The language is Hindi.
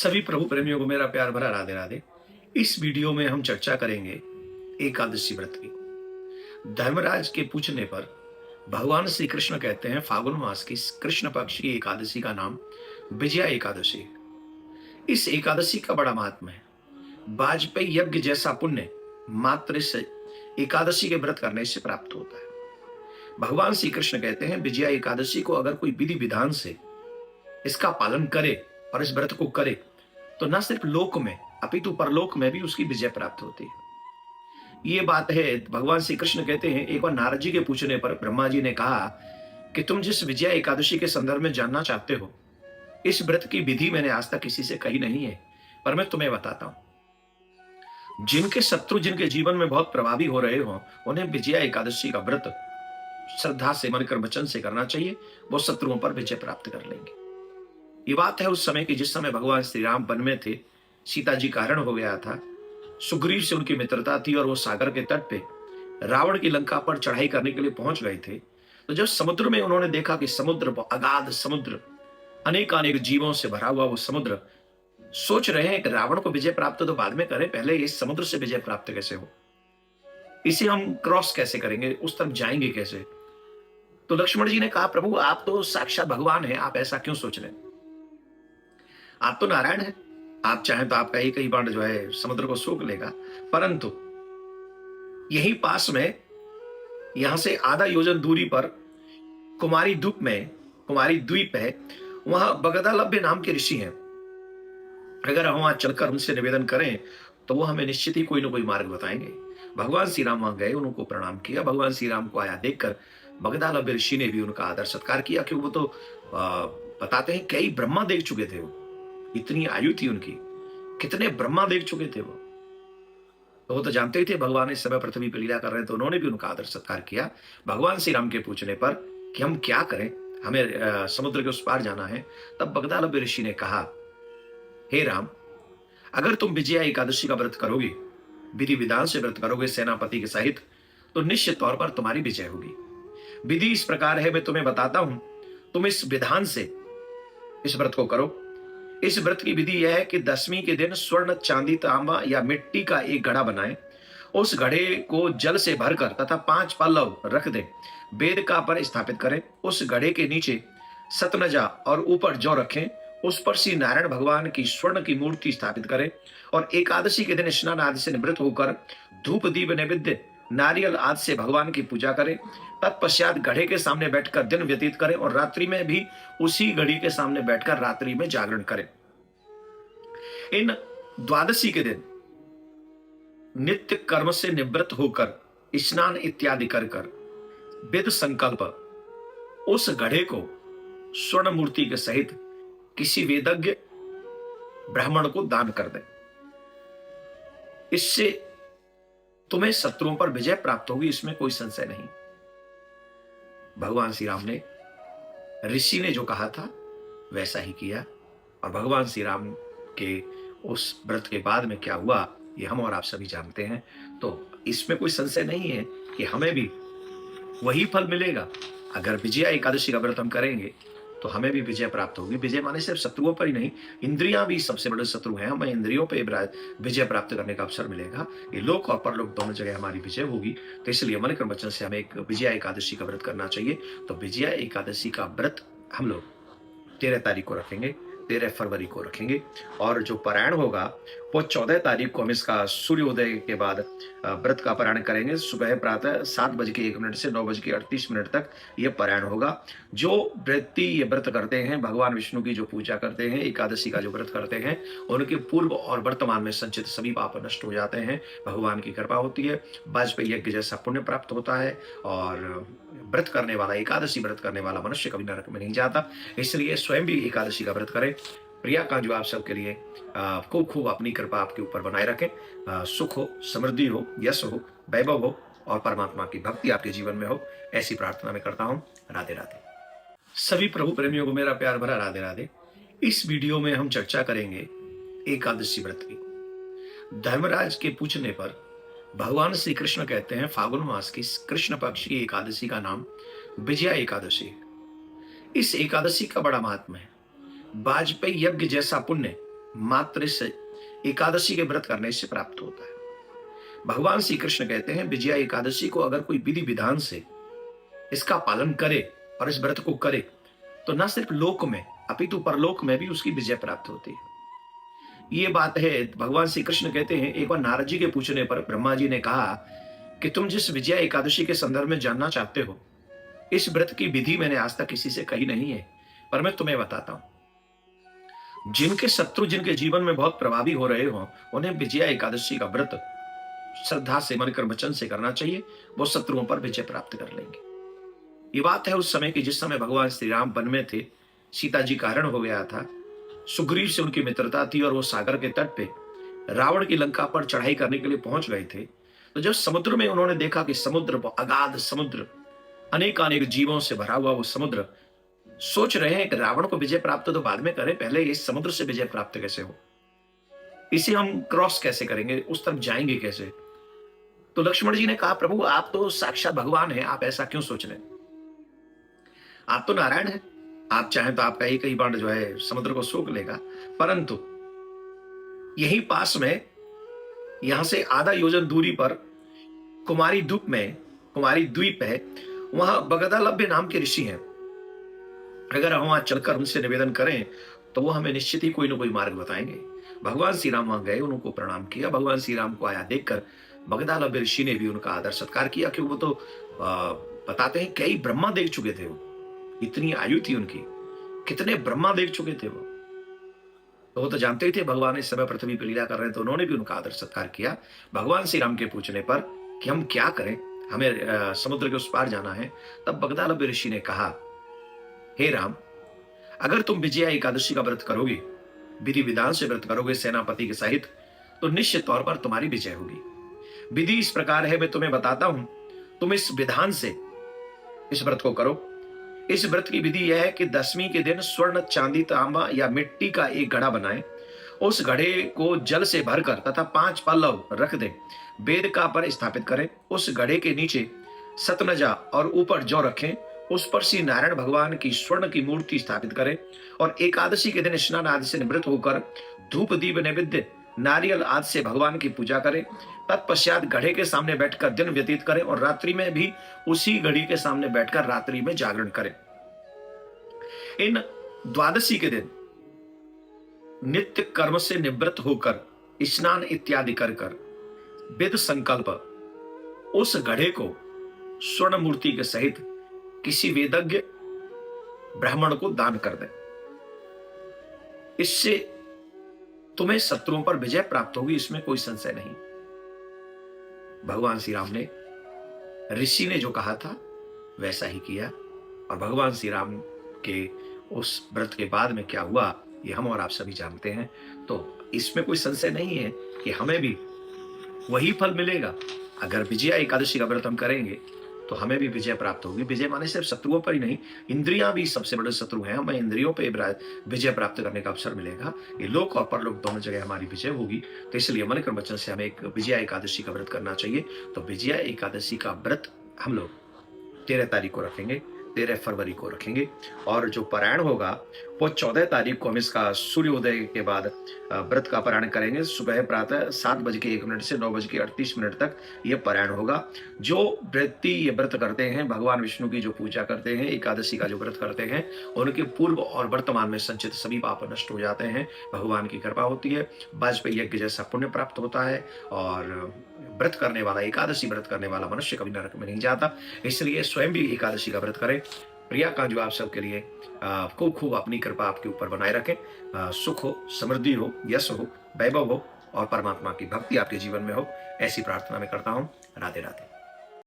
सभी प्रभु प्रेमियों को मेरा प्यार भरा राधे राधे। इस वीडियो में हम चर्चा करेंगे एकादशी व्रत की। धर्मराज के पूछने पर भगवान श्री कृष्ण कहते हैं फागुन मास की कृष्ण पक्ष की एकादशी का नाम विजया एकादशी है। इस एकादशी का बड़ा महात्मा है। वाजपेयी यज्ञ जैसा पुण्य मात्र इस एकादशी के व्रत करने से प्राप्त होता है। भगवान श्री कृष्ण कहते हैं विजया एकादशी को अगर कोई विधि विधान से इसका पालन करे और इस व्रत को करे तो न सिर्फ लोक में अपितु परलोक में भी उसकी विजय प्राप्त होती है। ये बात है, भगवान श्री कृष्ण कहते हैं एक बार नारद जी के पूछने पर ब्रह्मा जी ने कहा कि तुम जिस विजया एकादशी के संदर्भ में जानना चाहते हो, इस व्रत की विधि मैंने आज तक किसी से कही नहीं है, पर मैं तुम्हें बताता हूं। जिनके शत्रु जिनके जीवन में बहुत प्रभावी हो रहे हो, उन्हें विजया एकादशी का व्रत श्रद्धा से मन कर वचन से करना चाहिए। वो शत्रुओं पर विजय प्राप्त कर लेंगे। ये बात है उस समय की जिस समय भगवान श्री राम वन में थे, सीता जी का हरण हो गया था, सुग्रीव से उनकी मित्रता थी और वो सागर के तट पे रावण की लंका पर चढ़ाई करने के लिए पहुंच गए थे। तो जब समुद्र में उन्होंने देखा कि समुद्र अगाध समुद्र, अनेकानेक जीवों से भरा हुआ वो समुद्र, सोच रहे हैं कि रावण को विजय प्राप्त तो बाद में करें, पहले इस समुद्र से विजय प्राप्त कैसे हो, इसे हम क्रॉस कैसे करेंगे, उस तरफ जाएंगे कैसे। तो लक्ष्मण जी ने कहा प्रभु आप तो साक्षात भगवान हैं, आप ऐसा क्यों सोच रहे हैं, आप तो नारायण हैं, आप चाहें तो आपका एक ही बाण जो है समुद्र को सूख लेगा। परंतु यही पास में यहां से आधा योजन दूरी पर कुमारी द्वीप है, वहां बगदालभ्य नाम के ऋषि हैं। अगर हम वहां चलकर उनसे निवेदन करें तो वो हमें निश्चित ही कोई ना कोई मार्ग बताएंगे। भगवान श्री राम वहां गए, उनको प्रणाम किया। भगवान श्री राम को आया देखकर बगदालभ्य ऋषि ने भी उनका आदर सत्कार किया, क्योंकि वो तो बताते हैं कई ब्रह्मा देख चुके थे। वो इतनी आयु थी उनकी, कितने ब्रह्मा देख चुके थे वो। तो वो तो जानते ही थे भगवान इस समय पृथ्वी पर लीला कर रहे हैं, तो उन्होंने भी उनका आदर सत्कार किया। भगवान श्री राम के पूछने पर कि हम क्या करें, हमें समुद्र के उस पार जाना है, तब बगदालभ्य ऋषि ने कहा हे राम, अगर तुम विजया एकादशी का व्रत करोगे, विधि विधान से व्रत करोगे सेनापति के सहित, तो निश्चित तौर पर तुम्हारी विजय होगी। विधि इस प्रकार है, मैं तुम्हें बताता हूं, तुम इस विधान से इस व्रत को करो। इस व्रत की विधि यह है कि दशमी के दिन स्वर्ण, चांदी, तांबा या मिट्टी का एक घड़ा बनाएं, उस घड़े को जल से भरकर तथा 5 पल्लव रख दें, वेदिका पर स्थापित करें। उस घड़े के नीचे सतनजा और ऊपर जौ रखें, उस पर श्री नारायण भगवान की स्वर्ण की मूर्ति स्थापित करें और एकादशी के दिन स्नान आदि से निवृत्त होकर धूप दीप नैवेद्य नारियल आदि से भगवान की पूजा करें। तत्पश्चात घड़े के सामने बैठकर दिन व्यतीत करें और रात्रि में भी उसी घड़ी के सामने बैठकर रात्रि में जागरण करें। इन द्वादशी के दिन नित्य कर्म से निवृत्त होकर स्नान इत्यादि कर विध संकल्प उस घड़े को स्वर्ण मूर्ति के सहित किसी वेदज्ञ ब्राह्मण को दान कर दें। इससे तुम्हें शत्रुओं पर विजय प्राप्त होगी, इसमें कोई संशय नहीं। भगवान श्री राम ने, ऋषि ने जो कहा था वैसा ही किया और भगवान श्री राम के उस व्रत के बाद में क्या हुआ ये हम और आप सभी जानते हैं। तो इसमें कोई संशय नहीं है कि हमें भी वही फल मिलेगा। अगर विजया एकादशी का व्रत हम करेंगे तो हमें भी विजय प्राप्त होगी। विजय माने सिर्फ शत्रुओं पर ही नहीं, इंद्रियां भी सबसे बड़े शत्रु हैं, हमें इंद्रियों पर विजय प्राप्त करने का अवसर मिलेगा। ये लोक और परलोक दोनों जगह हमारी विजय होगी। तो इसलिए मन क्रम वचन से हमें एक विजया एकादशी का व्रत करना चाहिए। तो विजया एकादशी का व्रत हम लोग 13 तारीख को रखेंगे, 13 फरवरी को रखेंगे और जो पारायण होगा वो 14 तारीख को हम इसका सूर्योदय के बाद व्रत का पारायण करेंगे। सुबह प्रातः 7:01 से 9:38 तक ये पारायण होगा। जो व्यक्ति ये व्रत करते हैं, भगवान विष्णु की जो पूजा करते हैं, एकादशी का जो व्रत करते हैं, उनके पूर्व और वर्तमान में संचित सभी पाप नष्ट हो जाते हैं। भगवान की कृपा होती है, वाजपेयी यज्ञ जैसा पुण्य प्राप्त होता है और व्रत करने वाला, एकादशी व्रत करने वाला मनुष्य कभी नरक में नहीं जाता। इसलिए स्वयं भी एकादशी का व्रत करें। प्रिया का जो आप सबके लिए खूब खूब अपनी कृपा आपके ऊपर बनाए रखें। सुख हो, समृद्धि हो, यश हो, वैभव हो और परमात्मा की भक्ति आपके जीवन में हो, ऐसी प्रार्थना मैं करता हूं। राधे राधे। सभी प्रभु प्रेमियों को मेरा प्यार भरा राधे राधे। इस वीडियो में हम चर्चा करेंगे एकादशी व्रत की। धर्मराज के पूछने पर भगवान श्री कृष्ण कहते हैं फागुन मास की कृष्ण पक्ष की एकादशी का नाम विजया एकादशी है। इस एकादशी का बड़ा महात्मा है। वाजपेयी यज्ञ जैसा पुण्य मात्र इस एकादशी के व्रत करने से प्राप्त होता है। भगवान श्री कृष्ण कहते हैं विजया एकादशी को अगर कोई विधि विधान से इसका पालन करे और इस व्रत को करे तो न सिर्फ लोक में अपितु परलोक में भी उसकी विजय प्राप्त होती है। ये बात है, भगवान श्री कृष्ण कहते हैं एक बार नारद जी के पूछने पर ब्रह्मा जी ने कहा कि तुम जिस विजया एकादशी के संदर्भ में जानना चाहते हो, इस व्रत की विधि मैंने आज तक किसी से कही नहीं है, पर मैं तुम्हें बताता हूं। जिनके शत्रु जिनके जीवन में बहुत प्रभावी हो रहे हो, उन्हें विजया एकादशी का व्रत श्रद्धा से, मन कर, वचन से करना चाहिए। वो शत्रुओं पर विजय प्राप्त कर लेंगे। ये बात है उस समय की जिस समय भगवान श्री राम वन में थे, सीता जी का हरण हो गया था, सुग्रीव से उनकी मित्रता थी और वो सागर के तट पे रावण की लंका पर चढ़ाई करने के लिए पहुंच गए थे। तो जब समुद्र में उन्होंने देखा कि समुद्र, अगाध समुद्र, अनेकानेक जीवों से भरा हुआ वो समुद्र, सोच रहे हैं कि रावण को विजय प्राप्त तो बाद में करें, पहले इस समुद्र से विजय प्राप्त कैसे हो, इसे हम क्रॉस कैसे करेंगे, उस तरफ जाएंगे कैसे। तो लक्ष्मण जी ने कहा प्रभु आप तो साक्षात भगवान हैं, आप ऐसा क्यों सोच रहे हैं, आप तो नारायण हैं, आप चाहें तो आपका एक ही बाण जो है समुद्र को सोख लेगा। परंतु यही पास में, यहां से आधा योजन दूरी पर कुमारी द्वीप है, वहां बगदालभ्य नाम के ऋषि हैं। अगर हम वहां चलकर उनसे निवेदन करें तो वो हमें निश्चित ही कोई ना कोई मार्ग बताएंगे। भगवान श्री राम वहां गए, उनको प्रणाम किया। भगवान श्री राम को आया देखकर बगदालभ्य ऋषि ने भी उनका आदर सत्कार किया, क्योंकि वो तो बताते हैं कई ब्रह्मा देख चुके थे, वो इतनी आयु थी उनकी, कितने ब्रह्मा देख चुके थे वो तो जानते ही थे भगवान इस समय पृथ्वी पर लीला कर रहे हैं, तो उन्होंने भी उनका आदर सत्कार किया। भगवान श्री राम के पूछने पर कि हम क्या करें, हमें समुद्र के उस पार जाना है, तब बगदालभ्य ऋषि ने कहा हे राम, अगर तुम विजया एकादशी का व्रत करोगे, विधि विधान से व्रत करोगे सेनापति के सहित, तो निश्चित तौर पर तुम्हारी विजय होगी। विधि इस प्रकार है, मैं तुम्हें बताता हूं, तुम इस विधान से इस व्रत को करो। इस व्रत की विधि यह है कि दशमी के दिन स्वर्ण, चांदी, तांबा या मिट्टी का एक घड़ा बनाएं, उस घड़े को जल से भरकर तथा 5 पल्लव रख दें, वेदिका पर स्थापित करें। उस घड़े के नीचे सतनजा और ऊपर जौ रखें, उस पर श्री नारायण भगवान की स्वर्ण की मूर्ति स्थापित करें और एकादशी के दिन स्नान आदि से निवृत्त होकर धूप, दीप, नैवेद्य, नारियल आदि से भगवान की पूजा करें। तत्पश्चात घड़े के सामने बैठकर दिन व्यतीत करें और रात्रि में भी उसी घड़ी के सामने बैठकर रात्रि में जागरण करें। इन द्वादशी के दिन नित्य कर्म से निवृत्त होकर स्नान इत्यादि कर विद संकल्प उस घड़े को स्वर्ण मूर्ति के सहित किसी वेदज्ञ ब्राह्मण को दान कर दें। इससे तुम्हें शत्रुओं पर विजय प्राप्त होगी, इसमें कोई संशय नहीं। भगवान श्री राम ने, ऋषि ने जो कहा था वैसा ही किया, और भगवान श्री राम के उस व्रत के बाद में क्या हुआ ये हम और आप सभी जानते हैं। तो इसमें कोई संशय नहीं है कि हमें भी वही फल मिलेगा। अगर विजया एकादशी का व्रत हम करेंगे तो हमें भी विजय प्राप्त होगी। विजय माने सिर्फ शत्रुओं पर ही नहीं, इंद्रियां भी सबसे बड़े शत्रु हैं, हमें इंद्रियों पर विजय प्राप्त करने का अवसर मिलेगा। ये लोक और परलोक दोनों जगह हमारी विजय होगी। तो इसलिए मन कर्म वचन से हमें एक विजया एकादशी का व्रत करना चाहिए। तो विजया एकादशी का व्रत हम लोग 13 तारीख को रखेंगे, 13 फरवरी को रखेंगे, और जो पारायण होगा वो 14 तारीख को हम इसका सूर्योदय के बाद व्रत का पारायण करेंगे। सुबह प्रातः 7:01 से 9:38 तक ये पारायण होगा। जो व्यक्ति ये व्रत करते हैं, भगवान विष्णु की जो पूजा करते हैं, एकादशी का जो व्रत करते हैं, उनके पूर्व और वर्तमान में संचित सभी पाप नष्ट हो जाते हैं। भगवान की कृपा होती है, वाजपेयी यज्ञ जैसा पुण्य प्राप्त होता है, और व्रत करने वाला, एकादशी व्रत करने वाला मनुष्य कभी नरक में नहीं जाता। इसलिए स्वयं भी एकादशी का व्रत करें। प्रिया का जो आप सबके लिए खूब खूब अपनी कृपा आपके ऊपर बनाए रखें। सुख हो, समृद्धि हो, यश हो, वैभव हो, और परमात्मा की भक्ति आपके जीवन में हो, ऐसी प्रार्थना मैं करता हूँ। राधे राधे।